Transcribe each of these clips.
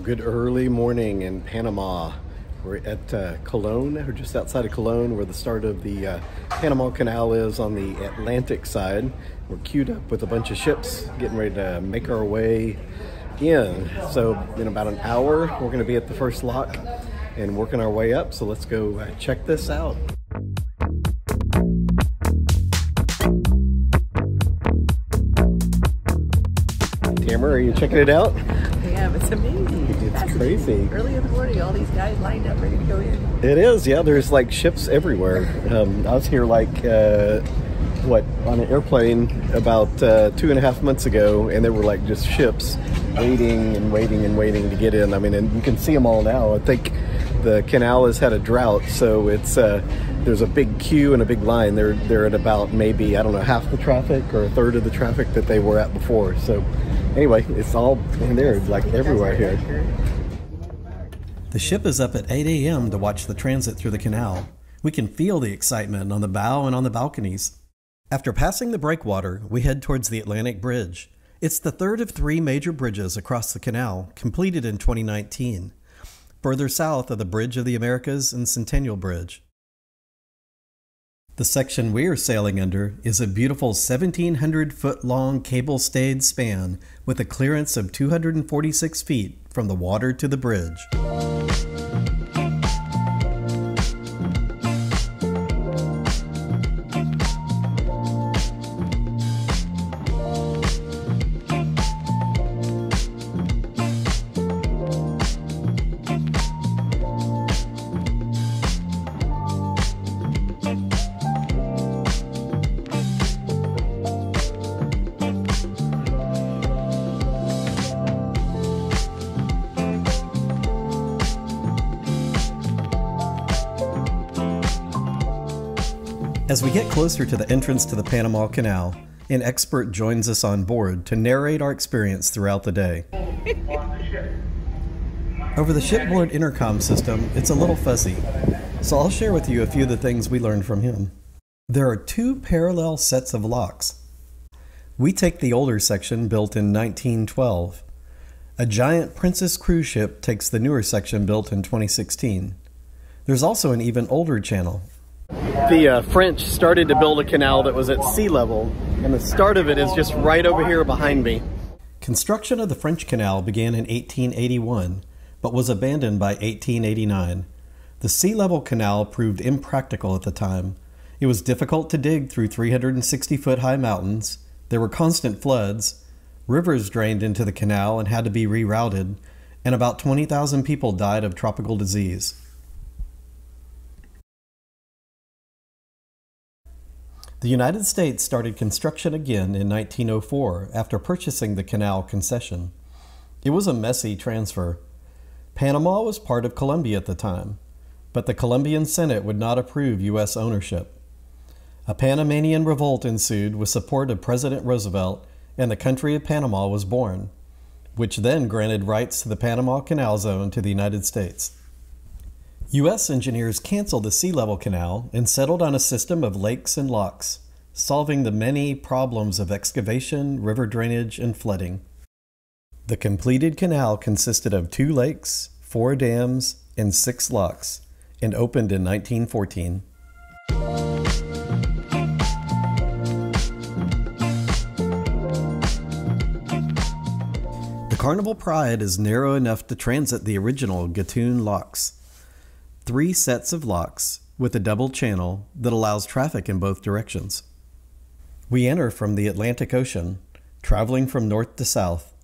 Good early morning in Panama. We're at Cologne, or just outside of Cologne, where the start of the Panama Canal is on the Atlantic side. We're queued up with a bunch of ships getting ready to make our way in. So in about an hour, we're going to be at the first lock and working our way up. So let's go check this out. Tamara, are you checking it out? Yeah, it's amazing. It's crazy. Early in the morning, all these guys lined up ready to go in. It is, yeah. There's like ships everywhere. I was here like, on an airplane about 2.5 months ago, and there were like just ships waiting and waiting and waiting to get in. I mean, and you can see them all now. I think the canal has had a drought, so it's there's a big queue and a big line. They're at about maybe, I don't know, half the traffic or a third of the traffic that they were at before. So anyway, it's all in there, like everywhere here. The ship is up at 8 a.m. to watch the transit through the canal. We can feel the excitement on the bow and on the balconies. After passing the breakwater, we head towards the Atlantic Bridge. It's the third of 3 major bridges across the canal, completed in 2019. Further south are the Bridge of the Americas and Centennial Bridge. The section we are sailing under is a beautiful 1,700-foot-long cable-stayed span with a clearance of 246 feet from the water to the bridge. As we get closer to the entrance to the Panama Canal, an expert joins us on board to narrate our experience throughout the day. Over the shipboard intercom system, it's a little fuzzy, so I'll share with you a few of the things we learned from him. There are 2 parallel sets of locks. We take the older section built in 1912. A giant Princess cruise ship takes the newer section built in 2016. There's also an even older channel. The French started to build a canal that was at sea level, and the start of it is just right over here behind me. Construction of the French Canal began in 1881, but was abandoned by 1889. The sea level canal proved impractical at the time. It was difficult to dig through 360-foot high mountains. There were constant floods. Rivers drained into the canal and had to be rerouted, and about 20,000 people died of tropical disease. The United States started construction again in 1904 after purchasing the canal concession. It was a messy transfer. Panama was part of Colombia at the time, but the Colombian Senate would not approve U.S. ownership. A Panamanian revolt ensued with support of President Roosevelt, and the country of Panama was born, which then granted rights to the Panama Canal Zone to the United States. U.S. engineers canceled the sea level canal and settled on a system of lakes and locks, solving the many problems of excavation, river drainage, and flooding. The completed canal consisted of 2 lakes, 4 dams, and 6 locks, and opened in 1914. The Carnival Pride is narrow enough to transit the original Gatun locks. 3 sets of locks with a double channel that allows traffic in both directions. We enter from the Atlantic Ocean, traveling from north to south.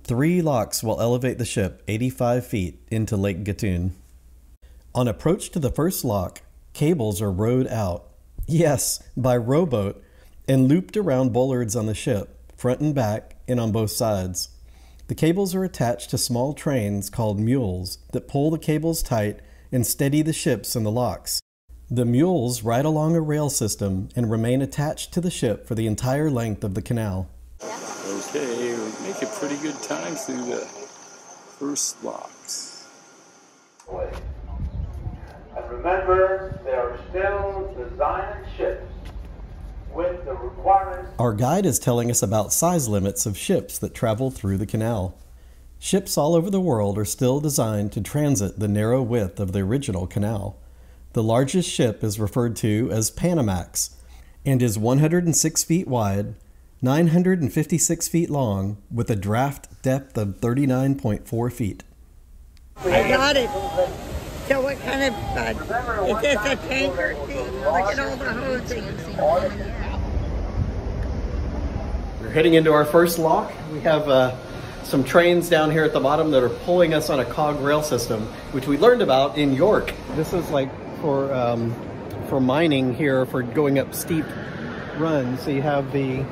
3 locks will elevate the ship 85 feet into Lake Gatun. On approach to the first lock, cables are rowed out, yes, by rowboat, and looped around bollards on the ship, front and back, and on both sides. The cables are attached to small trains called mules that pull the cables tight and steady the ships in the locks. The mules ride along a rail system and remain attached to the ship for the entire length of the canal. Okay, we make a pretty good time through the first locks. And remember, they are still designing ships with the requirements. Our guide is telling us about size limits of ships that travel through the canal. Ships all over the world are still designed to transit the narrow width of the original canal. The largest ship is referred to as Panamax and is 106 feet wide, 956 feet long, with a draft depth of 39.4 feet. I got it. So what kind of, is this a tanker thing? Look at all the hosing. We're heading into our first lock. We have some trains down here at the bottom that are pulling us on a cog rail system, which we learned about in York. This is like for mining here, for going up steep runs. So you have the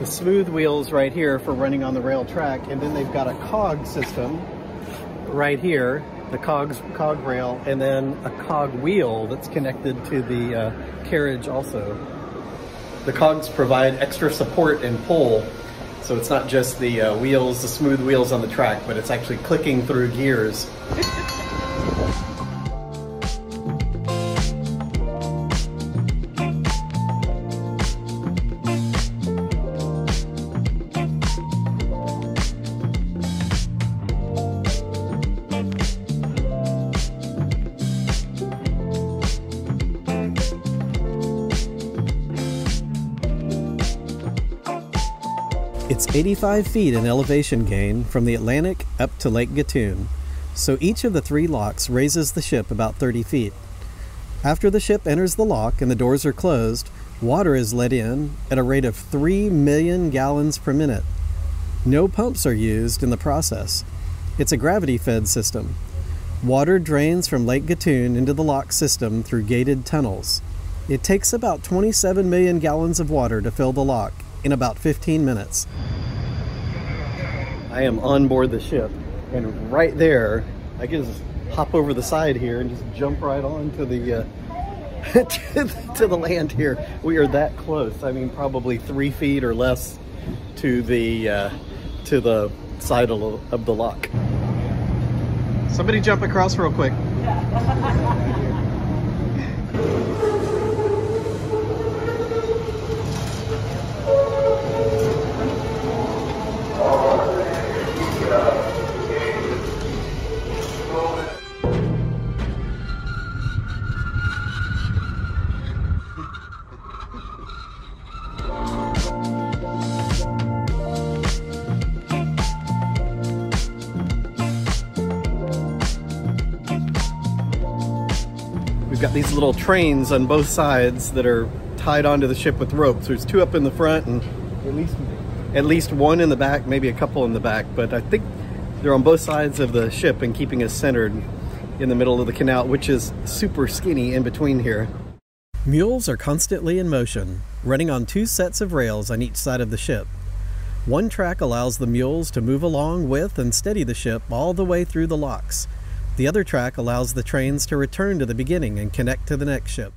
smooth wheels right here for running on the rail track, and then they've got a cog system right here, the cog rail, and then a cog wheel that's connected to the carriage also. The cogs provide extra support and pull, so it's not just the wheels, the smooth wheels on the track, but it's actually clicking through gears. It's 85 feet in elevation gain from the Atlantic up to Lake Gatun, so each of the 3 locks raises the ship about 30 feet. After the ship enters the lock and the doors are closed, water is let in at a rate of 3 million gallons per minute. No pumps are used in the process. It's a gravity-fed system. Water drains from Lake Gatun into the lock system through gated tunnels. It takes about 27 million gallons of water to fill the lock in about 15 minutes. I am on board the ship, and right there, I can just hop over the side here and just jump right on to the to the land here. We are that close. I mean, probably 3 feet or less to the side of the lock. Somebody jump across real quick. We've got these little trains on both sides that are tied onto the ship with ropes. There's 2 up in the front and at least 1 in the back, maybe a couple in the back, but I think they're on both sides of the ship and keeping us centered in the middle of the canal, which is super skinny in between here. Mules are constantly in motion, running on 2 sets of rails on each side of the ship. One track allows the mules to move along with and steady the ship all the way through the locks. The other track allows the trains to return to the beginning and connect to the next ship.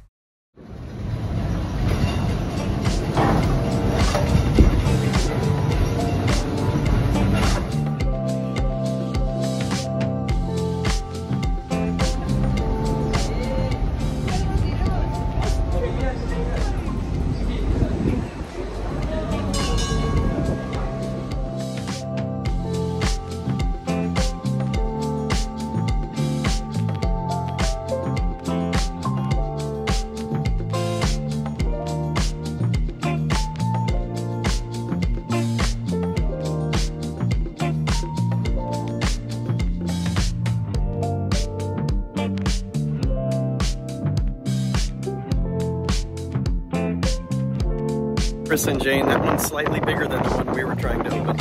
Chris and Jane, that one's slightly bigger than the one we were trying to open.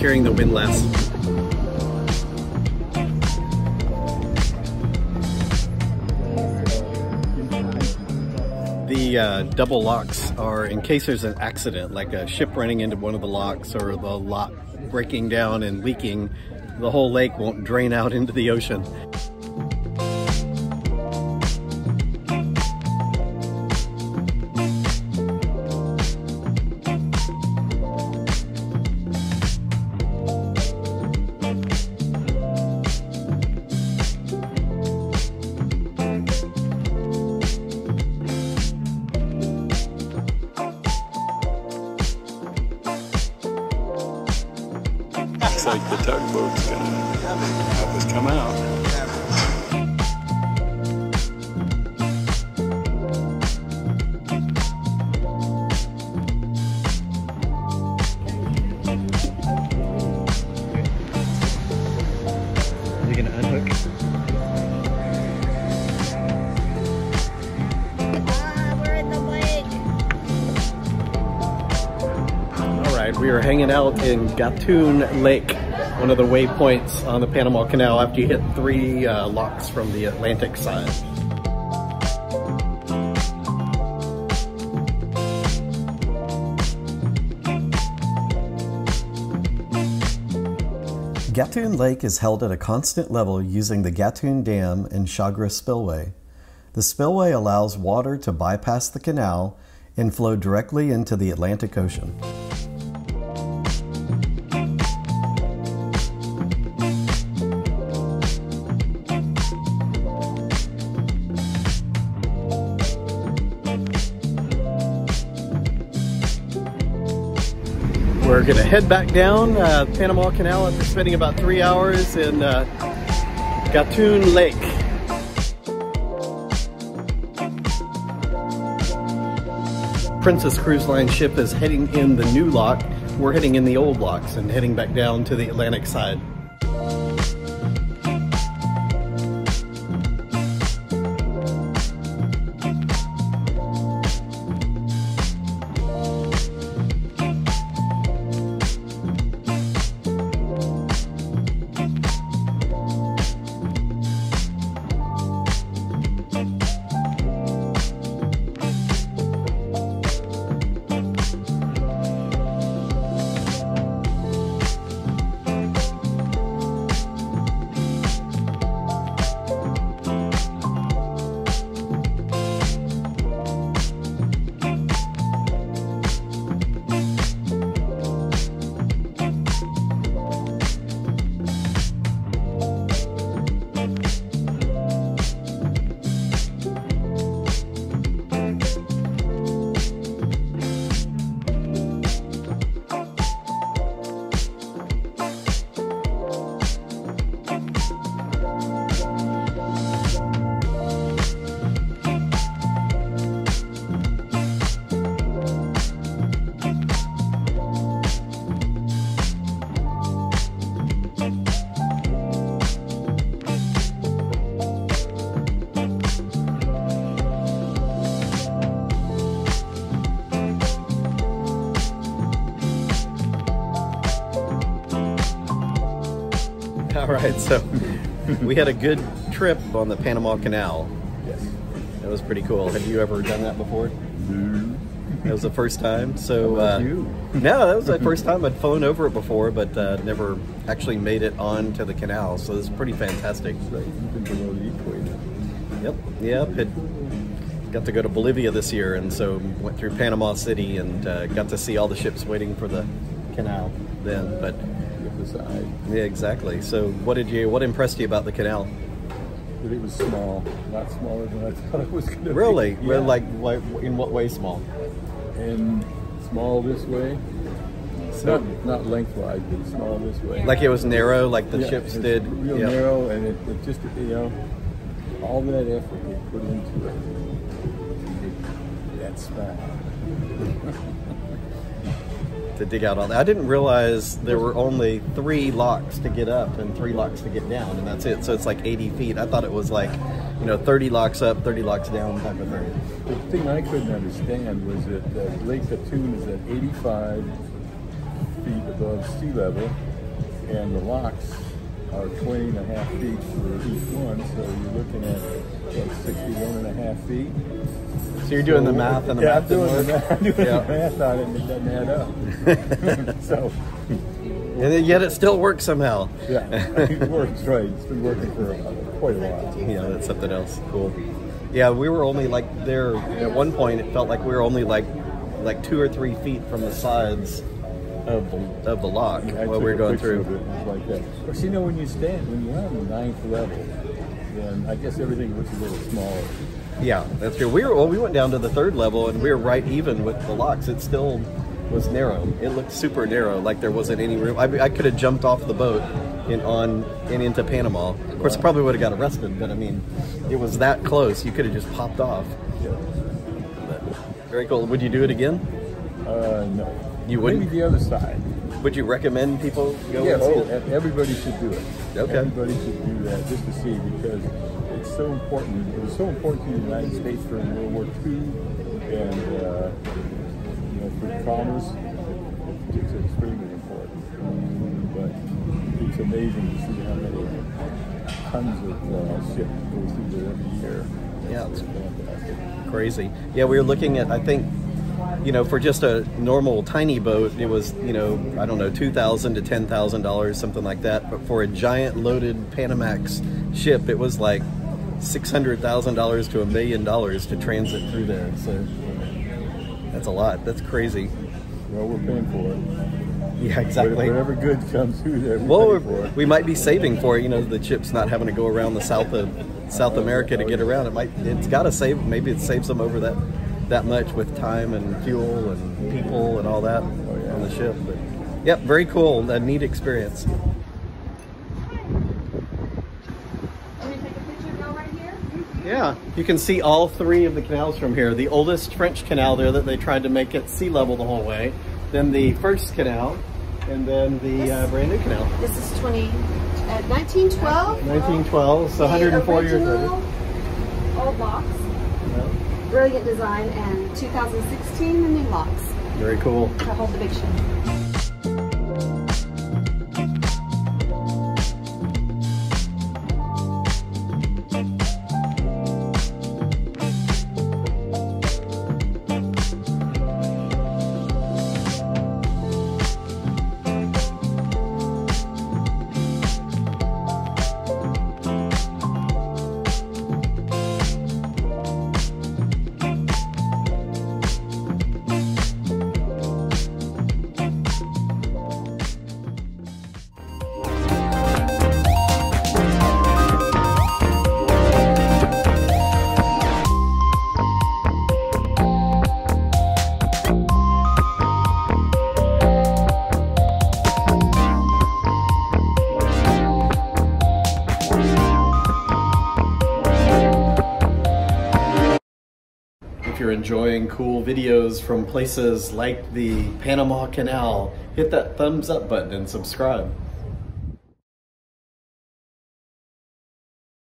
carrying the windlass. The double locks are in case there's an accident, like a ship running into one of the locks or the lock breaking down and leaking, the whole lake won't drain out into the ocean. Looks like the tugboat's gonna help us come out. Are you gonna unhook? We're in the lake. All right, we are hanging out in Gatun Lake, one of the waypoints on the Panama Canal after you hit 3 locks from the Atlantic side. Gatun Lake is held at a constant level using the Gatun Dam and Chagres Spillway. The spillway allows water to bypass the canal and flow directly into the Atlantic Ocean. We're gonna head back down Panama Canal after spending about 3 hours in Gatun Lake. Princess Cruise Line ship is heading in the new lock. We're heading in the old locks and heading back down to the Atlantic side. All right, so we had a good trip on the Panama Canal. Yes. That was pretty cool. Have you ever done that before? No. That was the first time. So You? no, that was the first time I'd flown over it before, but never actually made it onto the canal. So this is pretty fantastic. Right, even below the equator. Yep. It got to go to Bolivia this year, and so went through Panama City and got to see all the ships waiting for the canal then. But The side. yeah, exactly. So what impressed you about the canal? But it was small, a lot smaller than I thought it was going to Really? be. Well, like, in what way small? And small this way. So, Not lengthwise, but small this way. like it was narrow, like the Yeah, ships it's did. real Yeah. narrow, and it just, all that effort they put into it. That small. To dig out all that. I didn't realize there were only 3 locks to get up and 3 locks to get down, and that's it. So it's like 80 feet. I thought it was like, 30 locks up, 30 locks down type of thing. The thing I couldn't understand was that Lake Gatun is at 85 feet above sea level, and the locks are 20.5 feet for each one, so you're looking at what, 61.5 feet. So you're doing the math and the math doing didn't the work? math, doing the math on it, and it doesn't add up. So, and yet it still works somehow. yeah, it works, right. It's been working for quite a while. Yeah, that's something else. Cool. Yeah, we were only like there at one point. It felt like we were only like 2 or 3 feet from the sides of the lock I while took we were a going picture through. of it, and it was like that. But you know, when you're on the 9th level, then I guess everything looks a little smaller. Yeah, that's true. We went down to the 3rd level and we were right even with the locks. It still was narrow. It looked super narrow, like there wasn't any room. I could have jumped off the boat and into Panama. Of course, I probably would have got arrested, but I mean, it was that close. You could have just popped off. Yeah. But very cool. Would you do it again? No. You wouldn't? Maybe the other side. Would you recommend people go Yes, and see it? everybody should do it. Okay. Everybody should do that just to see, because it's so important. It was so important to the United States during World War II, and you know, for commerce, it's extremely important. But it's amazing to see how many tons of ships go through there every year. Yeah, it's fantastic. crazy. Yeah, we were looking at, I think, you know, for just a normal tiny boat, it was, you know, I don't know, $2,000 to $10,000, something like that. But for a giant loaded Panamax ship, it was like $600,000 to $1 million to transit through there. So that's a lot. That's crazy. Well, we're paying for it. Yeah, exactly. Whatever good comes through there, Well, we're paying for it. we might be saving for it. You know, the ship's not having to go around the South America to get around. It's got to save. Maybe it saves them over that much with time and fuel and people and all that on the ship. But yep, very cool. A neat experience. Yeah, you can see all 3 of the canals from here. The oldest French canal there that they tried to make it sea level the whole way. Then the first canal, and then the brand new canal. This is 1912. 1912, so 104 years later. Old locks. Yeah. Brilliant design, and 2016 the new locks Very cool. to hold the big ship. If you're enjoying cool videos from places like the Panama Canal, hit that thumbs up button and subscribe.